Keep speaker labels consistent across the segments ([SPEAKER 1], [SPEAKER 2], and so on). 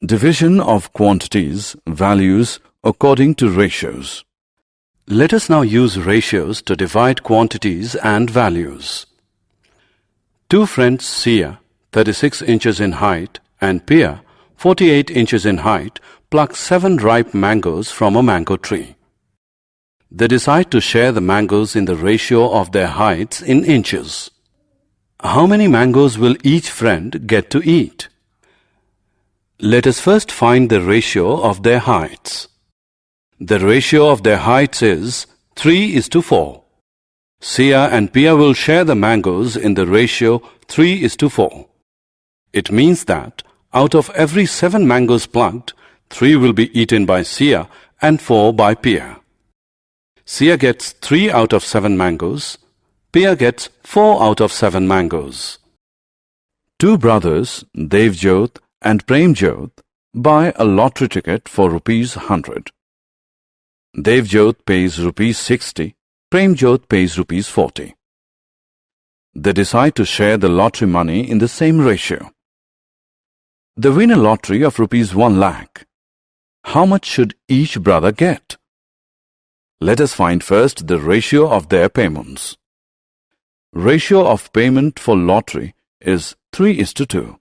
[SPEAKER 1] Division of quantities, values according to ratios. Let us now use ratios to divide quantities and values. Two friends, Sia, 36 inches in height, and Pia, 48 inches in height, pluck 7 ripe mangoes from a mango tree. They decide to share the mangoes in the ratio of their heights in inches. How many mangoes will each friend get to eat? Let us first find the ratio of their heights. The ratio of their heights is 3:4. Sia and Pia will share the mangoes in the ratio 3:4. It means that out of every 7 mangoes plucked, 3 will be eaten by Sia and 4 by Pia. Sia gets 3 out of 7 mangoes. Pia gets 4 out of 7 mangoes. Two brothers, Devjot and Premjot, buy a lottery ticket for ₹100. Devjot pays ₹60, Premjot pays ₹40. They decide to share the lottery money in the same ratio. They win a lottery of ₹1 lakh. How much should each brother get? Let us find first the ratio of their payments. Ratio of payment for lottery is 3:2.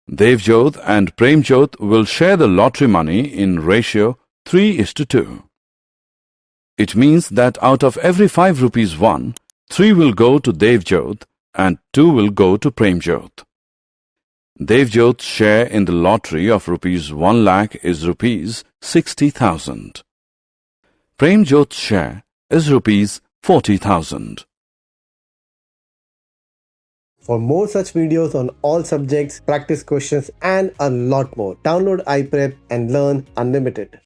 [SPEAKER 1] Devjot and Premjot will share the lottery money in ratio 3:2. It means that out of every 5 rupees won, 3 will go to Devjot and 2 will go to Premjot. Devjot's share in the lottery of ₹1 lakh is ₹60,000. Premjot's share is ₹40,000.
[SPEAKER 2] For more such videos on all subjects, practice questions and a lot more, download Iprep and learn unlimited.